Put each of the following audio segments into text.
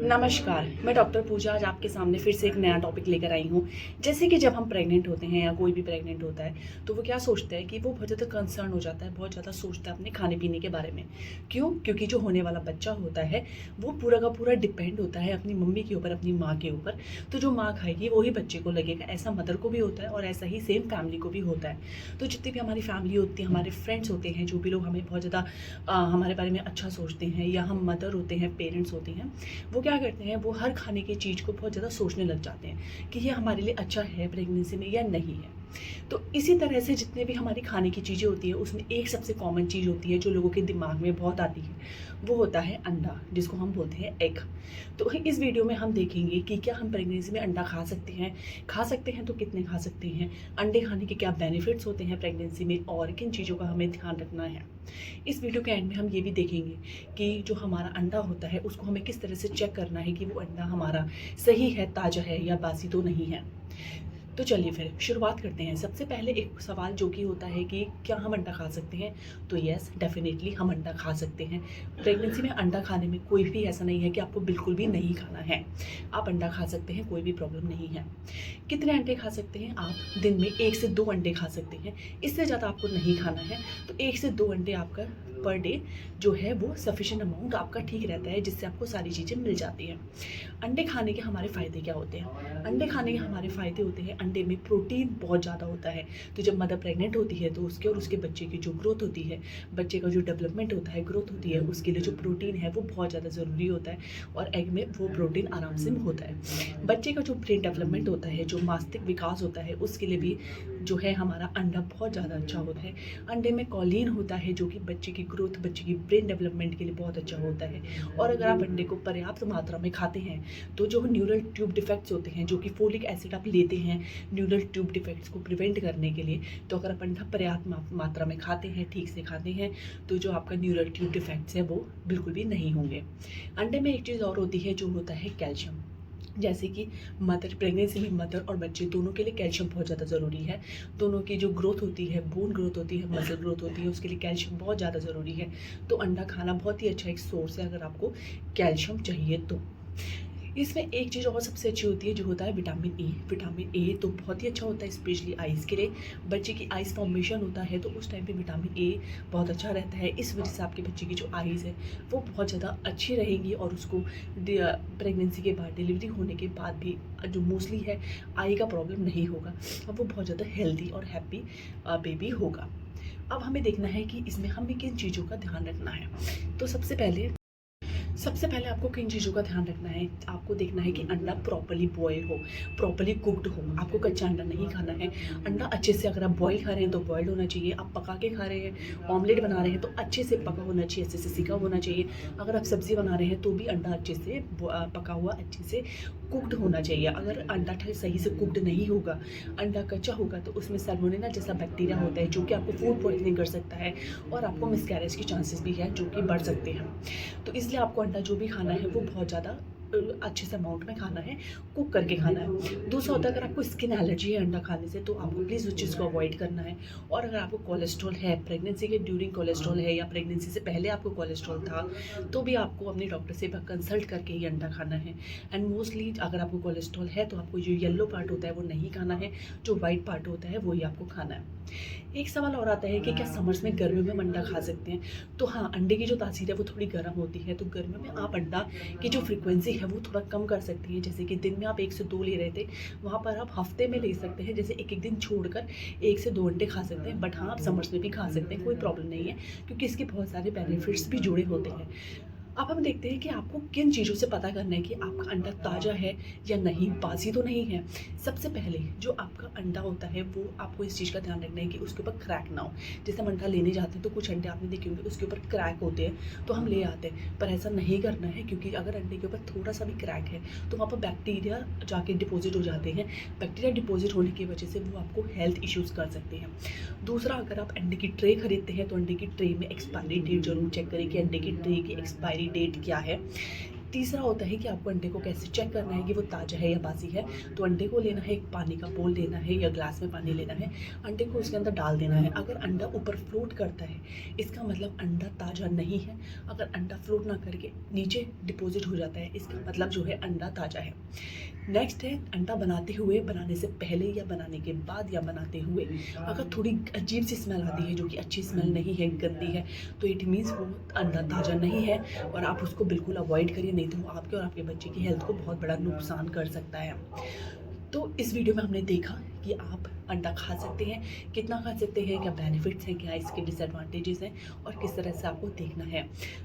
नमस्कार, मैं डॉक्टर पूजा आज आपके सामने फिर से एक नया टॉपिक लेकर आई हूँ। जैसे कि जब हम प्रेग्नेंट होते हैं या कोई भी प्रेग्नेंट होता है, तो वो क्या सोचता है कि वो बहुत ज़्यादा कंसर्न हो जाता है, बहुत ज़्यादा सोचता है अपने खाने-पीने के बारे में। क्यों? क्योंकि जो होने वाला बच्चा होता है, वो पूरा का पूरा डिपेंड होता है अपनी मम्मी के ऊपर, अपनी माँ के ऊपर। तो जो माँ खाएगी, वो ही बच्चे को लगेगा। ऐसा मदर को भी होता है और ऐसा ही सेम फैमिली को भी होता है। तो जितनी भी हमारी फैमिली होती है, हमारे फ्रेंड्स होते हैं, जो भी लोग हमें बहुत ज़्यादा हमारे बारे में अच्छा सोचते हैं या हम मदर होते हैं, पेरेंट्स होते हैं, वो क्या करते हैं, वो हर खाने की चीज़ को बहुत ज़्यादा सोचने लग जाते हैं कि ये हमारे लिए अच्छा है प्रेगनेंसी में या नहीं है। तो इसी तरह से जितने भी हमारी खाने की चीज़ें होती है, उसमें एक सबसे कॉमन चीज़ होती है जो लोगों के दिमाग में बहुत आती है, वो होता है अंडा, जिसको हम बोलते हैं एग। तो इस वीडियो में हम देखेंगे कि क्या हम प्रेगनेंसी में अंडा खा सकते हैं तो कितने खा सकते हैं, अंडे खाने के क्या बेनिफिट्स होते हैं प्रेगनेंसी में और किन चीज़ों का हमें ध्यान रखना है। इस वीडियो के एंड में हम ये भी देखेंगे कि जो हमारा अंडा होता है, उसको हमें किस तरह से चेक करना है कि वो अंडा हमारा सही है, ताज़ा है या बासी तो नहीं है। तो चलिए फिर शुरुआत करते हैं। सबसे पहले एक सवाल जो कि होता है कि क्या हम अंडा खा सकते हैं? तो येस, डेफ़िनेटली हम अंडा खा सकते हैं। प्रेगनेंसी में अंडा खाने में कोई भी ऐसा नहीं है कि आपको बिल्कुल भी नहीं खाना है। आप अंडा खा सकते हैं, कोई भी प्रॉब्लम नहीं है। कितने अंडे खा सकते हैं आप? दिन में 1 से 2 अंडे खा सकते हैं। इससे ज़्यादा आपको नहीं खाना है। तो 1 से 2 अंडे आपका पर डे जो है वो सफिशिएंट अमाउंट आपका ठीक रहता है, जिससे आपको सारी चीज़ें मिल जाती हैं। अंडे खाने के हमारे फ़ायदे क्या होते हैं? अंडे खाने के हमारे फ़ायदे होते हैं, अंडे में प्रोटीन बहुत ज़्यादा होता है। तो जब मदर प्रेग्नेंट होती है तो उसके और उसके बच्चे की जो ग्रोथ होती है, बच्चे का जो डेवलपमेंट होता है, ग्रोथ होती है, उसके लिए जो प्रोटीन है वो बहुत ज़्यादा ज़रूरी होता है और एग में वो प्रोटीन आराम से होता है। बच्चे का जो ब्रेन डेवलपमेंट होता है, जो मस्तिष्क विकास होता है, उसके लिए भी जो है हमारा अंडा बहुत ज़्यादा अच्छा होता है। अंडे में कॉलिन होता है जो कि बच्चे की ग्रोथ, बच्चे की ब्रेन डेवलपमेंट के लिए बहुत अच्छा होता है। और अगर आप अंडे को पर्याप्त मात्रा में खाते हैं तो जो न्यूरल ट्यूब डिफेक्ट्स होते हैं, जो कि फोलिक एसिड आप लेते हैं न्यूरल ट्यूब डिफेक्ट्स को प्रिवेंट करने के लिए, तो अगर आप अंडा पर्याप्त मात्रा में खाते हैं, ठीक से खाते हैं, तो जो आपका न्यूरल ट्यूब डिफेक्ट्स है वो बिल्कुल भी नहीं होंगे। अंडे में एक चीज़ और होती है जो होता है कैल्शियम। जैसे कि मदर प्रेगनेंसी में मदर और बच्चे दोनों के लिए कैल्शियम बहुत ज़्यादा ज़रूरी है। दोनों की जो ग्रोथ होती है, बोन ग्रोथ होती है, मसल ग्रोथ होती है, उसके लिए कैल्शियम बहुत ज़्यादा ज़रूरी है। तो अंडा खाना बहुत ही अच्छा एक सोर्स है अगर आपको कैल्शियम चाहिए तो। इसमें एक चीज़ और सबसे अच्छी होती है जो होता है विटामिन ए। विटामिन ए तो बहुत ही अच्छा होता है स्पेशली आइज़ के लिए। बच्चे की आइज़ फॉर्मेशन होता है तो उस टाइम पे विटामिन ए बहुत अच्छा रहता है। इस वजह से आपके बच्चे की जो आइज़ है वो बहुत ज़्यादा अच्छी रहेंगी और उसको प्रेगनेंसी के बाद, डिलीवरी होने के बाद भी जो मोस्टली है आई का प्रॉब्लम नहीं होगा और वो बहुत ज़्यादा हेल्दी और हैप्पी बेबी होगा। अब हमें देखना है कि इसमें हमें किन चीज़ों का ध्यान रखना है। तो सबसे पहले आपको किन चीज़ों का ध्यान रखना है। आपको देखना है कि अंडा प्रॉपर्ली बॉयल हो, प्रॉपर्ली कुक्ड हो। आपको कच्चा अंडा नहीं खाना है। अंडा अच्छे से, अगर आप बॉयल खा रहे हैं तो बॉयल होना चाहिए, आप पका के खा रहे हैं, ऑमलेट बना रहे हैं तो अच्छे से पका होना चाहिए, अच्छे से सिका होना चाहिए। अगर आप सब्ज़ी बना रहे हैं तो भी अंडा अच्छे से पका हुआ, अच्छे से कुक्ड होना चाहिए। अगर अंडा सही से कुक्ड नहीं होगा, अंडा कच्चा होगा, तो उसमें सैल्मोनेला जैसा बैक्टीरिया होता है जो कि आपको फूड पॉइजनिंग कर सकता है और आपको मिसकैरेज के चांसेस भी है जो कि बढ़ सकते हैं। तो इसलिए आपको अंडा जो भी खाना है वो बहुत ज़्यादा अच्छे से अमाउंट में खाना है, कुक करके खाना है। दूसरा होता है, अगर आपको स्किन एलर्जी है अंडा खाने से तो आपको प्लीज़ उस चीज़ को अवॉइड करना है। और अगर आपको कोलेस्ट्रॉल है, प्रेगनेंसी के ड्यूरिंग कोलेस्ट्रॉल है या प्रेगनेंसी से पहले आपको कोलेस्ट्रॉल था, तो भी आपको अपने डॉक्टर से कंसल्ट करके ही अंडा खाना है। एंड मोस्टली अगर आपको कोलेस्ट्रॉल है तो आपको जो येलो पार्ट होता है वो नहीं खाना है, जो वाइट पार्ट होता है वही आपको खाना है। एक सवाल और आता है कि क्या समर्स में, गर्मियों में हम अंडा खा सकते हैं? तो हाँ, अंडे की जो तासीर है वो थोड़ी गर्म होती है, तो गर्मियों में आप अंडा की जो फ्रीक्वेंसी है वो थोड़ा कम कर सकती हैं। जैसे कि दिन में आप 1 से 2 ले रहे थे, वहाँ पर आप हफ्ते में ले सकते हैं, जैसे एक-एक दिन छोड़कर 1 से 2 अंडे खा सकते हैं। बट हाँ, आप समर्स में भी खा सकते हैं, कोई प्रॉब्लम नहीं है, क्योंकि इसके बहुत सारे बेनिफिट्स भी जुड़े होते हैं। अब हम देखते हैं कि आपको किन चीज़ों से पता करना है कि आपका अंडा ताज़ा है या नहीं, बासी तो नहीं है। सबसे पहले जो आपका अंडा होता है वो आपको इस चीज़ का ध्यान रखना है कि उसके ऊपर क्रैक ना हो। जैसे हम अंडा लेने जाते हैं तो कुछ अंडे आपने देखे होंगे उसके ऊपर क्रैक होते हैं, तो हम ले आते हैं, पर ऐसा नहीं करना है, क्योंकि अगर अंडे के ऊपर थोड़ा सा भी क्रैक है तो वहाँ पर बैक्टीरिया जाके डिपॉजिट हो जाते हैं। बैक्टीरिया डिपॉजिट होने की वजह से वो आपको हेल्थ इश्यूज़ कर सकते हैं। दूसरा, अगर आप अंडे की ट्रे खरीदते हैं तो अंडे की ट्रे में एक्सपायरी डेट ज़रूर चेक करें कि अंडे की ट्रे की एक्सपायरी डेट क्या है। तीसरा होता है कि आपको अंडे को कैसे चेक करना है कि वो ताज़ा है या बासी है। तो अंडे को लेना है, एक पानी का बोल लेना है या ग्लास में पानी लेना है, अंडे को उसके अंदर डाल देना है। अगर अंडा ऊपर फ्लोट करता है इसका मतलब अंडा ताज़ा नहीं है। अगर अंडा फ्लोट ना करके नीचे डिपॉजिट हो जाता है इसका मतलब जो है अंडा ताज़ा है। नेक्स्ट है अंडा बनाते हुए, बनाने से पहले या बनाने के बाद या बनाते हुए अगर थोड़ी अजीब सी स्मेल आती है जो कि अच्छी स्मेल नहीं है, गंदी है, तो इट मीन्स वो अंडा ताज़ा नहीं है और आप उसको बिल्कुल अवॉइड करिए, नहीं तो वो आपके और आपके बच्चे की हेल्थ को बहुत बड़ा नुकसान कर सकता है। तो इस वीडियो में हमने देखा कि आप अंडा खा सकते हैं, कितना खा सकते हैं, क्या बेनिफिट्स हैं, क्या इसके डिसएडवांटेजेस हैं और किस तरह से आपको देखना है।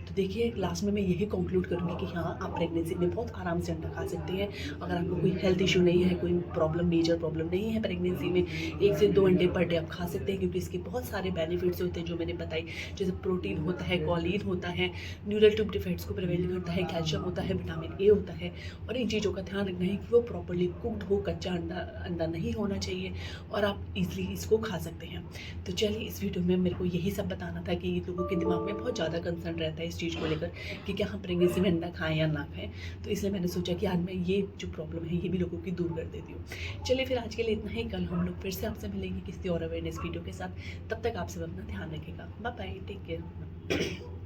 तो देखिए लास्ट में मैं यही कंक्लूड करूँगी कि हाँ, आप प्रेगनेंसी में बहुत आराम से अंडा खा सकते हैं। अगर आपको कोई हेल्थ इशू नहीं है, कोई प्रॉब्लम, मेजर प्रॉब्लम नहीं है प्रेगनेंसी में, 1 से 2 अंडे पर डे आप खा सकते हैं क्योंकि इसके बहुत सारे बेनिफिट्स होते हैं जो मैंने बताई। जैसे प्रोटीन होता है, कॉलिन होता है, न्यूरल ट्यूब डिफेक्ट्स को प्रिवेंट करता है, कैल्शियम होता है, विटामिन ए होता है। और इन चीज़ों का ध्यान रखना है कि वो प्रॉपर्ली कुक्ड हो, कच्चा अंडा नहीं होना चाहिए और आप इजीली इसको खा सकते हैं। तो चलिए इस वीडियो में मेरे को यही सब बताना था कि लोगों के दिमाग में बहुत ज़्यादा कंसर्न रहता है इस चीज़ को लेकर कि क्या हम प्रेगनेंसी में अंडा खाएं या ना खाएं। तो इसलिए मैंने सोचा कि आज मैं ये जो प्रॉब्लम है ये भी लोगों की दूर कर देती हूँ। चलिए फिर आज के लिए इतना ही, कल हम लोग फिर से आपसे मिलेंगे किसी और अवेयरनेस वीडियो के साथ। तब तक आप सब अपना ध्यान रखिएगा। Bye bye, take care.